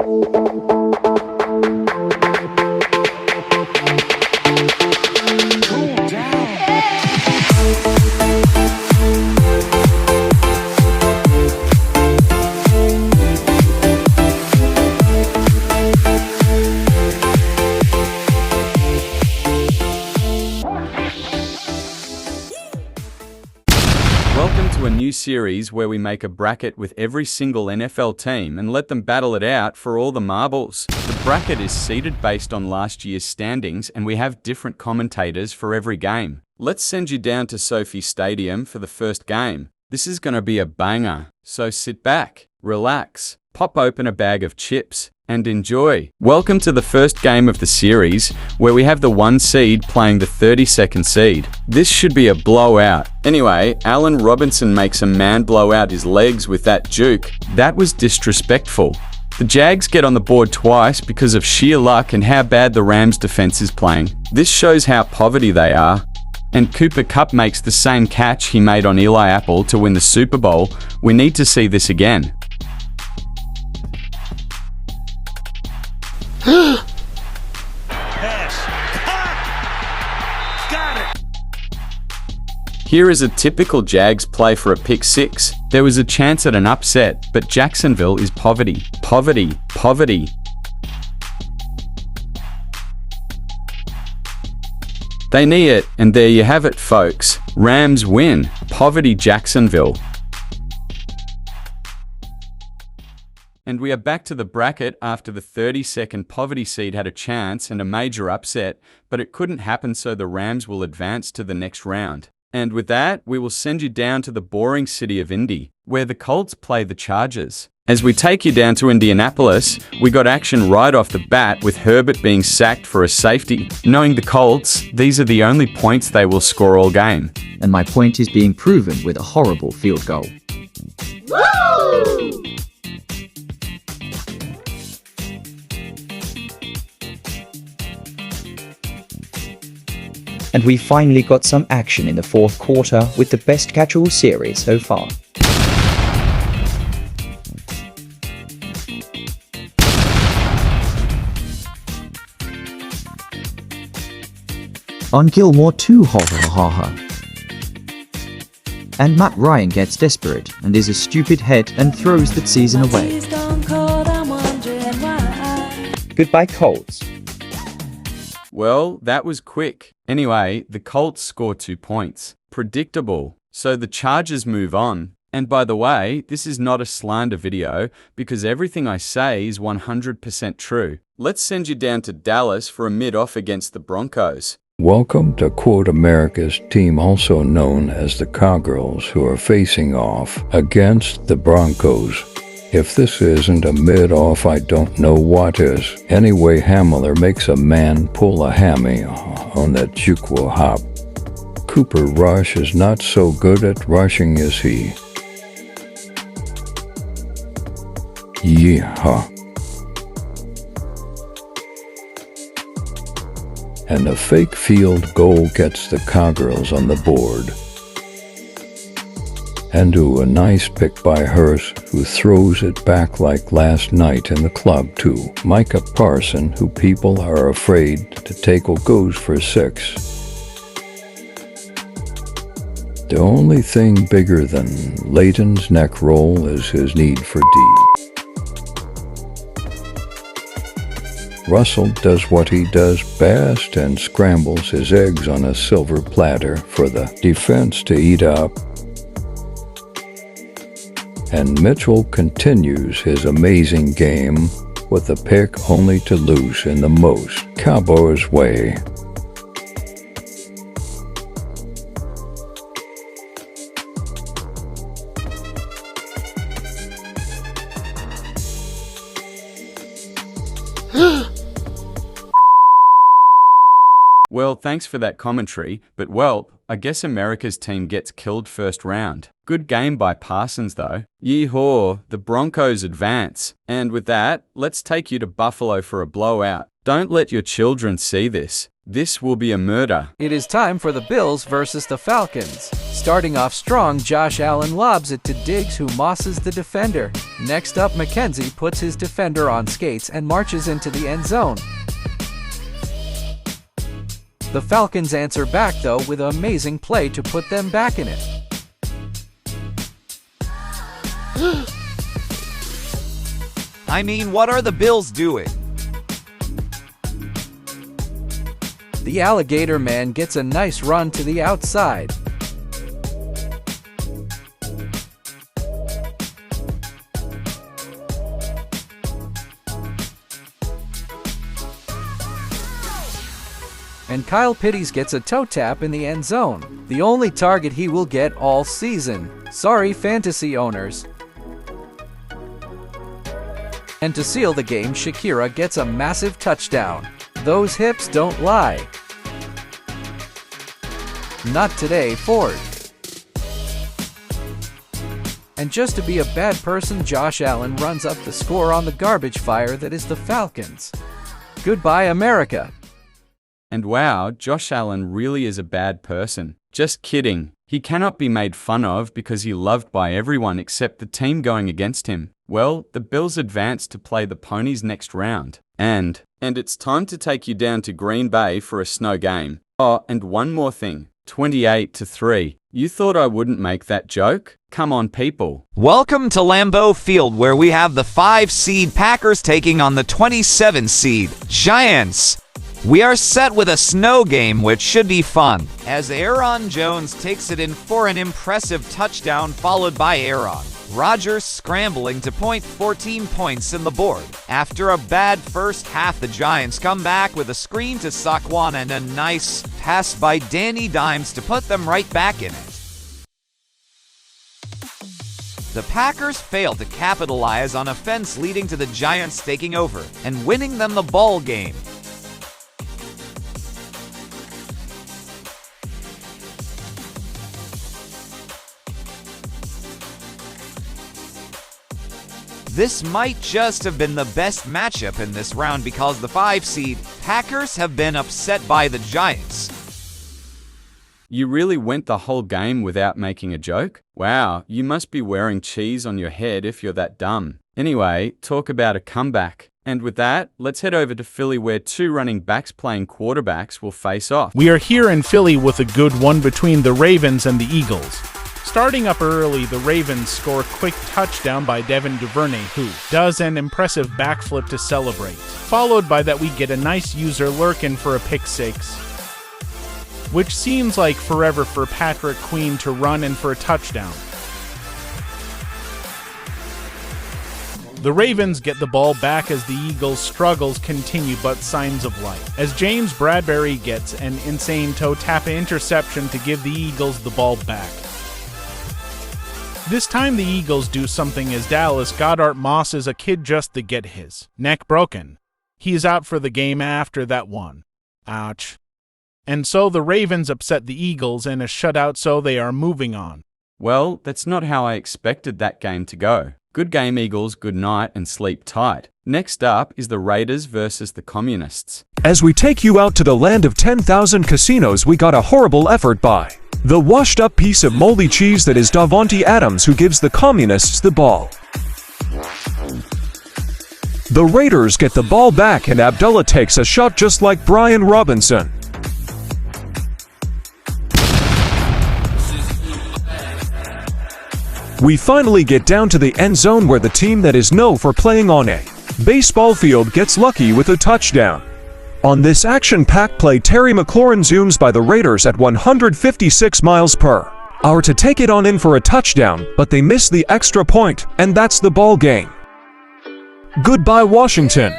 Welcome to a new series where we make a bracket with every single NFL team and let them battle it out for all the marbles. The bracket is seeded based on last year's standings, and we have different commentators for every game. Let's send you down to Sophie Stadium for the first game. This is going to be a banger, so sit back, relax, pop open a bag of chips, and enjoy. Welcome to the first game of the series, where we have the 1 seed playing the 32nd seed. This should be a blowout. Anyway, Allen Robinson makes a man blow out his legs with that juke. That was disrespectful. The Jags get on the board twice because of sheer luck and how bad the Rams defense is playing. This shows how poverty they are. And Cooper Kupp makes the same catch he made on Eli Apple to win the Super Bowl. We need to see this again. Got it. Here is a typical Jags play for a pick six. There was a chance at an upset, but Jacksonville is poverty. Poverty. Poverty. They knee it, and there you have it, folks. Rams win. Poverty Jacksonville. And we are back to the bracket after the 32nd poverty seed had a chance and a major upset, but it couldn't happen, so the Rams will advance to the next round. And with that, we will send you down to the boring city of Indy, where the Colts play the Chargers. As we take you down to Indianapolis, we got action right off the bat with Herbert being sacked for a safety. Knowing the Colts, these are the only points they will score all game. And my point is being proven with a horrible field goal. Woo! And we finally got some action in the fourth quarter with the best catch-all series so far. On Gilmore 2 ha ha ha ha. And Matt Ryan gets desperate and is a stupid head and throws that season away. Goodbye Colts. Well, that was quick. Anyway, the Colts score 2 points. Predictable. So the Chargers move on. And by the way, this is not a slander video because everything I say is 100% true. Let's send you down to Dallas for a mid-off against the Broncos. Welcome to Quote America's team, also known as the Cowgirls, who are facing off against the Broncos. If this isn't a mid-off, I don't know what is. Anyway, Hamler makes a man pull a hammy on that Juco hop. Cooper Rush is not so good at rushing, is he? Yeehaw. And a fake field goal gets the Cowgirls on the board. And a nice pick by Hurst, who throws it back like last night in the club to Micah Parson, who people are afraid to tackle, goes for 6. The only thing bigger than Leighton's neck roll is his need for D. Russell does what he does best and scrambles his eggs on a silver platter for the defense to eat up. And Mitchell continues his amazing game with a pick only to lose in the most Cowboys way. Well, thanks for that commentary, but well, I guess America's team gets killed first round. Good game by Parsons though. Yee-haw, the Broncos advance. And with that, let's take you to Buffalo for a blowout. Don't let your children see this. This will be a murder. It is time for the Bills versus the Falcons. Starting off strong, Josh Allen lobs it to Diggs, who mosses the defender. Next up, McKenzie puts his defender on skates and marches into the end zone. The Falcons answer back though with an amazing play to put them back in it. I mean, what are the Bills doing? The alligator man gets a nice run to the outside. And Kyle Pitts gets a toe tap in the end zone, the only target he will get all season. Sorry, fantasy owners. And to seal the game, Shakira gets a massive touchdown. Those hips don't lie. Not today, Ford. And just to be a bad person, Josh Allen runs up the score on the garbage fire that is the Falcons. Goodbye, America. And wow, Josh Allen really is a bad person. Just kidding. He cannot be made fun of because he's loved by everyone except the team going against him. Well, the Bills advance to play the Ponies next round. And it's time to take you down to Green Bay for a snow game. Oh, and one more thing. 28-3. You thought I wouldn't make that joke? Come on, people. Welcome to Lambeau Field, where we have the 5-seed Packers taking on the 27-seed Giants. We are set with a snow game, which should be fun, as Aaron Jones takes it in for an impressive touchdown, followed by Aaron Rodgers scrambling to point 14 points in the board. After a bad first half, the Giants come back with a screen to Saquon and a nice pass by Danny Dimes to put them right back in it. The Packers fail to capitalize on offense, leading to the Giants taking over and winning them the ball game. This might just have been the best matchup in this round because the 5-seed Packers have been upset by the Giants. You really went the whole game without making a joke? Wow, you must be wearing cheese on your head if you're that dumb. Anyway, talk about a comeback. And with that, let's head over to Philly, where two running backs playing quarterbacks will face off. We are here in Philly with a good one between the Ravens and the Eagles. Starting up early, the Ravens score a quick touchdown by Devin Duvernay, who does an impressive backflip to celebrate. Followed by that, we get a nice user lurking for a pick six, which seems like forever for Patrick Queen to run in for a touchdown. The Ravens get the ball back as the Eagles' struggles continue, but signs of life, as James Bradbury gets an insane toe tap interception to give the Eagles the ball back. This time the Eagles do something, as Dallas Goedert mosses a kid just to get his neck broken. He is out for the game after that one. Ouch. And so the Ravens upset the Eagles in a shutout, so they are moving on. Well, that's not how I expected that game to go. Good game, Eagles, good night and sleep tight. Next up is the Raiders versus the Communists. As we take you out to the land of 10,000 casinos, we got a horrible effort by the washed-up piece of moldy cheese that is Davante Adams, who gives the Communists the ball. The Raiders get the ball back and Abdullah takes a shot just like Brian Robinson. We finally get down to the end zone, where the team that is known for playing on a baseball field gets lucky with a touchdown. On this action-packed play, Terry McLaurin zooms by the Raiders at 156 miles per hour to take it on in for a touchdown, but they miss the extra point, and that's the ball game. Goodbye, Washington.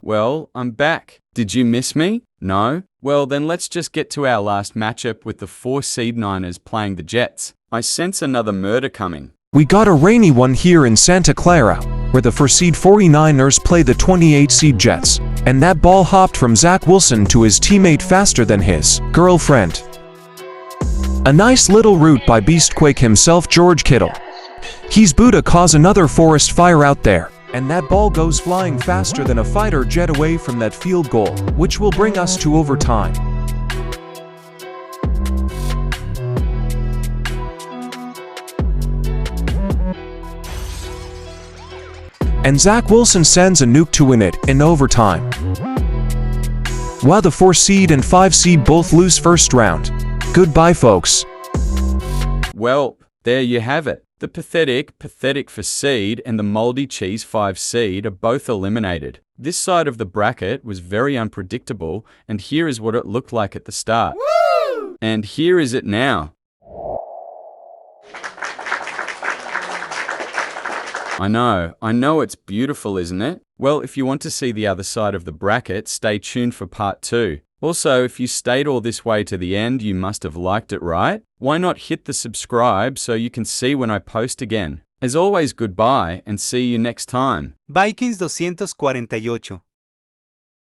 Well, I'm back. Did you miss me? No? Well, then let's just get to our last matchup with the 4-seed Niners playing the Jets. I sense another murder coming. We got a rainy one here in Santa Clara, where the 4-seed 49ers play the 28-seed Jets, and that ball hopped from Zach Wilson to his teammate faster than his girlfriend. A nice little route by Beastquake himself, George Kittle. He's boo to cause another forest fire out there, and that ball goes flying faster than a fighter jet away from that field goal, which will bring us to overtime. And Zach Wilson sends a nuke to win it in overtime. While the 4 seed and 5 seed both lose first round. Goodbye, folks. Well, there you have it. The pathetic for seed, and the moldy cheese 5 seed are both eliminated. This side of the bracket was very unpredictable, and here is what it looked like at the start. Woo! And here is it now. I know it's beautiful, isn't it? Well, if you want to see the other side of the bracket, stay tuned for part 2. Also, if you stayed all this way to the end, you must have liked it, right? Why not hit the subscribe so you can see when I post again? As always, goodbye and see you next time. Vikings 248.